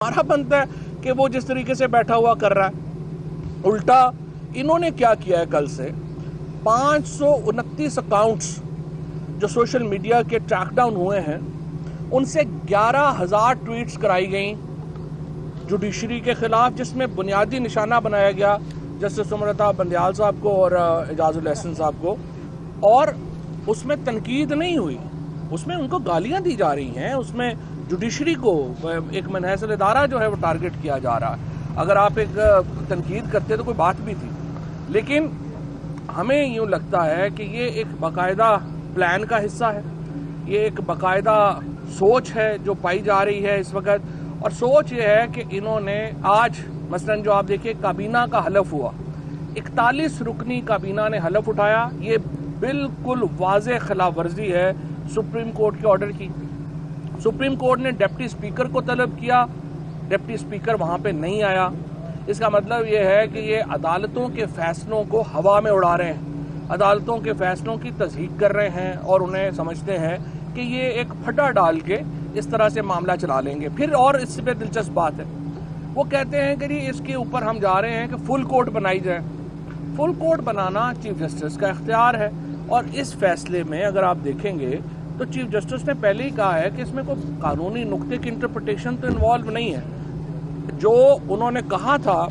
हमारा बनता है कि वो जिस तरीके से बैठा हुआ कर रहा है। उल्टा इन्होंने क्या किया है, कल से 529 अकाउंट्स जो सोशल मीडिया के ट्रैकडाउन हुए हैं, उनसे 11,000 ट्वीट्स कराई गई जुडिशरी के खिलाफ, जिसमें बुनियादी निशाना बनाया गया जस्टिस सुमरता बंदयाल साहब को और एजाजुल एहसन साहब को, और उसमें तनकीद नहीं हुई, उसमें उनको गालियां दी जा रही हैं, उसमें जुडिशरी को एक मनहसल इदारा जो है वो टारगेट किया जा रहा है। अगर आप एक तनकीद करते तो कोई बात भी थी, लेकिन हमें यूं लगता है कि ये एक बाकायदा प्लान का हिस्सा है, ये एक बाकायदा सोच है जो पाई जा रही है इस वक्त। और सोच ये है कि इन्होंने आज मसलन जो आप देखिए काबीना का हलफ हुआ, 41 रुकनी काबीना ने हलफ उठाया, ये बिल्कुल वाज़ेह खिलाफ वर्जी है सुप्रीम कोर्ट के ऑर्डर की। सुप्रीम कोर्ट ने डिप्टी स्पीकर को तलब किया, डिप्टी स्पीकर वहां पे नहीं आया। इसका मतलब ये है कि ये अदालतों के फैसलों को हवा में उड़ा रहे हैं, अदालतों के फैसलों की तस्दीक कर रहे हैं और उन्हें समझते हैं कि ये एक फटा डाल के इस तरह से मामला चला लेंगे। फिर और इससे पे दिलचस्प बात है, वो कहते हैं कि इसके ऊपर हम जा रहे हैं कि फुल कोर्ट बनाई जाए। फुल कोर्ट बनाना चीफ जस्टिस का इख्तियार है, और इस फैसले में अगर आप देखेंगे तो चीफ जस्टिस ने पहले ही कहा है कि इसमें कोई कानूनी नुक्ते की इंटरप्रिटेशन तो इन्वॉल्व नहीं है। जो उन्होंने कहा था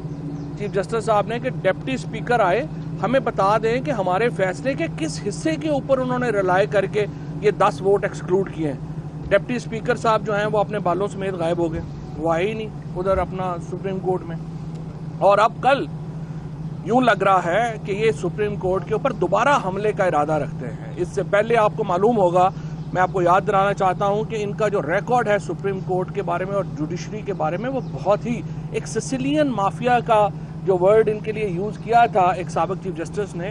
चीफ जस्टिस साहब ने कि डिप्टी स्पीकर आए, हमें बता दें कि हमारे फैसले के किस हिस्से के ऊपर उन्होंने रिलाई करके ये 10 वोट एक्सक्लूड किए हैं। डिप्टी स्पीकर साहब जो हैं वो अपने बालों समेत गायब हो गए, वो आए ही नहीं उधर अपना सुप्रीम कोर्ट में। और अब कल यूं लग रहा है कि ये सुप्रीम कोर्ट के ऊपर दोबारा हमले का इरादा रखते हैं। इससे पहले आपको मालूम होगा, मैं आपको याद दिलाना चाहता हूं कि इनका जो रिकॉर्ड है सुप्रीम कोर्ट के बारे में और जुडिशरी के बारे में, वो बहुत ही एक सिसिलियन माफिया का जो वर्ड इनके लिए यूज़ किया था एक साबिक चीफ जस्टिस ने,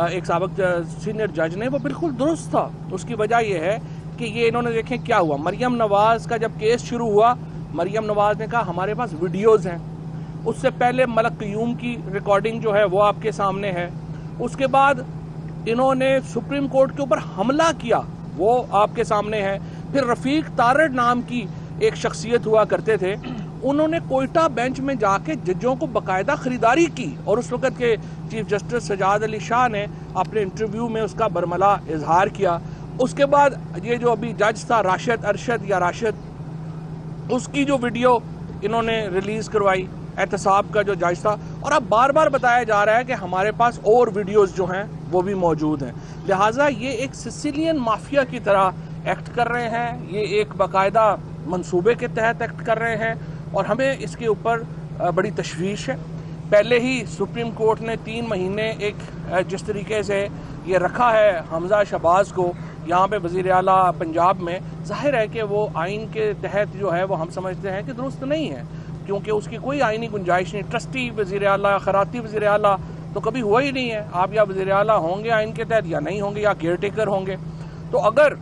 एक साबिक सीनियर जज ने, वो बिल्कुल दुरुस्त था। उसकी वजह यह है कि ये इन्होंने देखें क्या हुआ। मरियम नवाज का जब केस शुरू हुआ, मरियम नवाज ने कहा हमारे पास वीडियोज़ हैं। उससे पहले मलक क़यूम की रिकॉर्डिंग जो है वो आपके सामने है। उसके बाद इन्होंने सुप्रीम कोर्ट के ऊपर हमला किया, वो आपके सामने है। फिर रफीक तारड़ नाम की एक शख्सियत हुआ करते थे, उन्होंने कोयटा बेंच में जाके जजों को बाकायदा खरीदारी की, और उस वक्त के चीफ जस्टिस सजाद अली शाह ने अपने इंटरव्यू में उसका बरमला इजहार किया। उसके बाद ये जो अभी जज था राशिद, उसकी जो वीडियो इन्होंने रिलीज करवाई, एहतसाब का जो जज था। और अब बार बार बताया जा रहा है कि हमारे पास और वीडियोस जो हैं वो भी मौजूद हैं। लिहाजा ये एक सिसिलियन माफिया की तरह एक्ट कर रहे हैं, ये एक बाकायदा मंसूबे के तहत एक्ट कर रहे हैं, और हमें इसके ऊपर बड़ी तशवीश है। पहले ही सुप्रीम कोर्ट ने 3 महीने एक जिस तरीके से ये रखा है हमजा शहबाज को यहाँ पे वज़ीर आला पंजाब में, जाहिर है कि वो आइन के तहत जो है वो हम समझते हैं कि दुरुस्त नहीं है, क्योंकि उसकी कोई आइनी गुंजाइश नहीं। ट्रस्टी वज़ीर आला, खराती वज़ीर आला तो कभी हुआ ही नहीं है। आप या वज़ीर आला होंगे आइन के तहत या नहीं होंगे, या केयर टेकर होंगे। तो अगर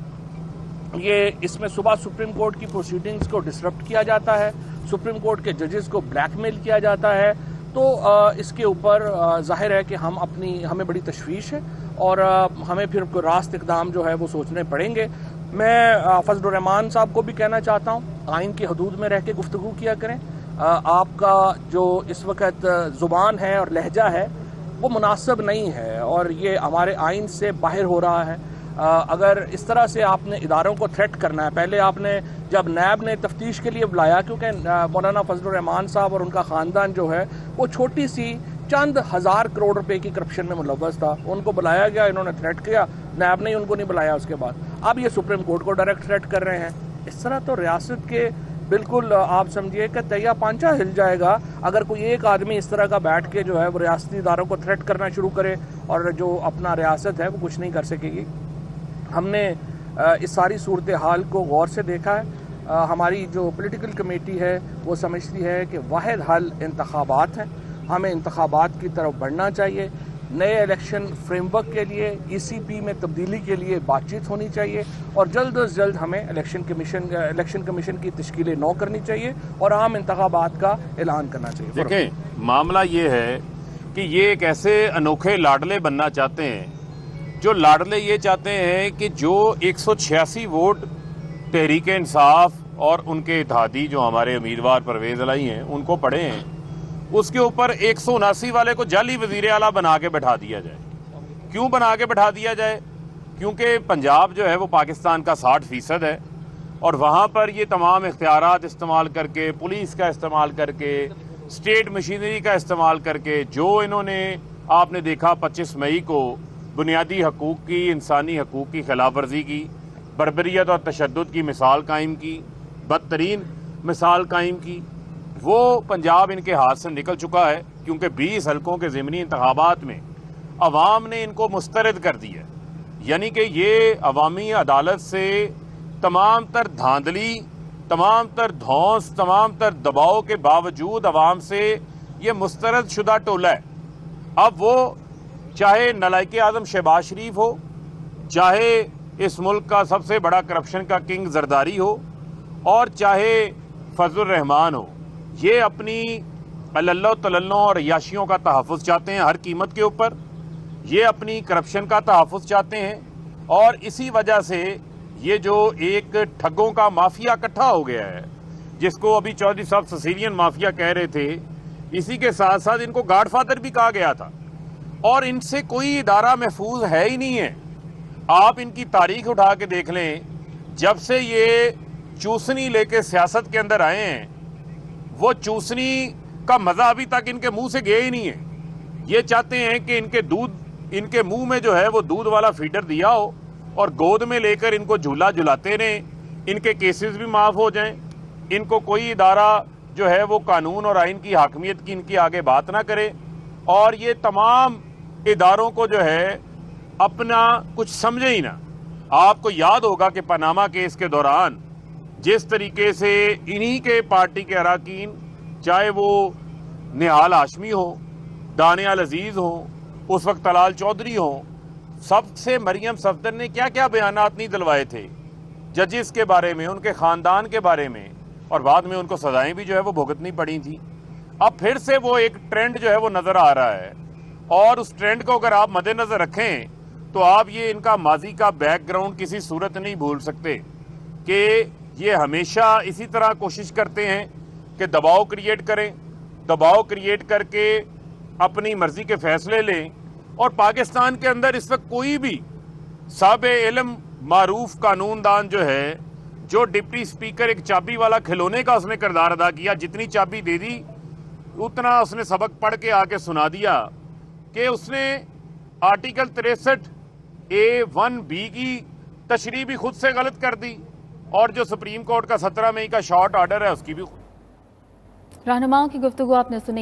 ये इसमें सुबह सुप्रीम कोर्ट की प्रोसीडिंग्स को डिसरप्ट किया जाता है, सुप्रीम कोर्ट के जजेस को ब्लैकमेल किया जाता है, तो इसके ऊपर जाहिर है कि हमें बड़ी तशवीश है, और हमें फिर कोई रास्त इक़दाम जो है वो सोचने पड़ेंगे। मैं फजलुर रहमान साहब को भी कहना चाहता हूँ, आइन की हदूद में रह के गुफ्तगू किया करें। आपका जो इस वक्त ज़ुबान है और लहजा है वो मुनासिब नहीं है, और ये हमारे आइन से बाहर हो रहा है। अगर इस तरह से आपने इदारों को थ्रेट करना है, पहले आपने जब नैब ने तफ्तीश के लिए बुलाया, क्योंकि मौलाना फजलुर रहमान साहब और उनका ख़ानदान जो है वो छोटी सी चंद हज़ार करोड़ रुपए की करप्शन में मुलव्वस था, उनको बुलाया गया, इन्होंने थ्रेट किया, नैब ने उनको नहीं बुलाया। उसके बाद अब ये सुप्रीम कोर्ट को डायरेक्ट थ्रेट कर रहे हैं। इस तरह तो रियासत के बिल्कुल आप समझिए कि तैया पांचा हिल जाएगा अगर कोई एक आदमी इस तरह का बैठ के जो है वो रियासती इदारों को थ्रेट करना शुरू करे, और जो अपना रियासत है वो कुछ नहीं कर सकेगी। हमने इस सारी सूरत हाल को गौर से देखा है। हमारी जो पॉलिटिकल कमेटी है वो समझती है कि वाहिद हल इंतखाबात हैं, हमें इंतखाबात की तरफ बढ़ना चाहिए। नए इलेक्शन फ्रेमवर्क के लिए ECP में तब्दीली के लिए बातचीत होनी चाहिए, और जल्द अज जल्द हमें इलेक्शन कमीशन की तश्कील नौ करनी चाहिए और आम इंतखाबात का ऐलान करना चाहिए। देखें, मामला ये है कि ये एक ऐसे अनोखे लाडले बनना चाहते हैं, जो ये चाहते हैं कि जो 186 वोट तहरीक इंसाफ اور ان کے اتحادی جو ہمارے امیدوار پرویز الہی ہیں ان کو پڑھے ہیں، اس کے اوپر 179 والے کو جعلی وزیر اعلیٰ بنا کے بٹھا دیا جائے. کیوں بنا کے بٹھا دیا جائے؟ کیونکہ پنجاب جو ہے وہ پاکستان کا 60% ہے، اور وہاں پر یہ تمام اختیارات استعمال کر کے، پولیس کا استعمال کر کے، اسٹیٹ مشینری کا استعمال کر کے، جو انہوں نے آپ نے دیکھا 25 مئی کو بنیادی حقوق کی، انسانی حقوق کی خلاف ورزی کی، بربریت اور تشدد کی مثال قائم کی، بدترین مثال قائم کی، وہ پنجاب ان کے ہاتھ سے نکل چکا ہے. کیونکہ 20 حلقوں کے ضمنی انتخابات میں عوام نے ان کو مسترد کر دیا ہے. یعنی کہ یہ عوامی عدالت سے تمام تر دھاندلی، تمام تر دھونس، تمام تر دباؤ کے باوجود عوام سے یہ مسترد شدہ ٹولہ ہے. اب وہ چاہے نالائق اعظم شہباز شریف ہو، چاہے اس ملک کا سب سے بڑا کرپشن کا کنگ زرداری ہو، اور چاہے فضل الرحمان ہو، یہ اپنی اللہ تللوں اور عیاشیوں کا تحفظ چاہتے ہیں ہر قیمت کے اوپر. یہ اپنی کرپشن کا تحفظ چاہتے ہیں، اور اسی وجہ سے یہ جو ایک ٹھگوں کا مافیا اکٹھا ہو گیا ہے، جس کو ابھی چودھری صاحب سسیلین مافیا کہہ رہے تھے، اسی کے ساتھ ساتھ ان کو گاڈ فادر بھی کہا گیا تھا، اور ان سے کوئی ادارہ محفوظ ہے ہی نہیں ہے. آپ ان کی تاریخ اٹھا کے دیکھ لیں، جب سے یہ چوسنی لے کے سیاست کے اندر آئے ہیں، وہ چوسنی کا مزہ ابھی تک ان کے منہ سے گیا ہی نہیں ہے. یہ چاہتے ہیں کہ ان کے منہ میں جو ہے وہ دودھ والا فیڈر دیا ہو، اور گود میں لے کر ان کو جھولا جھلاتے رہیں، ان کے کیسز بھی معاف ہو جائیں، ان کو کوئی ادارہ جو ہے وہ قانون اور آئین کی حاکمیت کی ان کی آگے بات نہ کرے، اور یہ تمام اداروں کو جو ہے اپنا کچھ سمجھے ہی نہ. آپ کو یاد ہوگا کہ پاناما کیس کے دوران جس طریقے سے انہی کے پارٹی کے اراکین، چاہے وہ نہال ہاشمی ہو، دانیال عزیز ہوں، اس وقت طلال چودھری ہوں، سب سے مریم صفدر نے کیا کیا بیانات نہیں دلوائے تھے ججز کے بارے میں، ان کے خاندان کے بارے میں، اور بعد میں ان کو سزائیں بھی جو ہے وہ بھگتنی پڑی تھی. اب پھر سے وہ ایک ٹرینڈ جو ہے وہ نظر آ رہا ہے، اور اس ٹرینڈ کو اگر آپ مد نظر رکھیں تو آپ یہ ان کا ماضی کا بیک گراؤنڈ کسی صورت نہیں بھول سکتے کہ یہ ہمیشہ اسی طرح کوشش کرتے ہیں کہ دباؤ کریٹ کریں، دباؤ کریٹ کر کے اپنی مرضی کے فیصلے لیں. اور پاکستان کے اندر اس وقت کوئی بھی صاحب علم معروف قانون دان جو ہے، جو ڈپٹی سپیکر ایک چابی والا کھلونے کا اس نے کردار ادا کیا، جتنی چابی دے دی اتنا اس نے سبق پڑھ کے آ کے سنا دیا کہ اس نے آرٹیکل 63A(1)(b) کی تشریح بھی خود سے غلط کر دی، اور جو سپریم کورٹ کا 17 مئی کا شارٹ آرڈر ہے اس کی بھی. رہنماؤں کی گفتگو آپ نے سنی.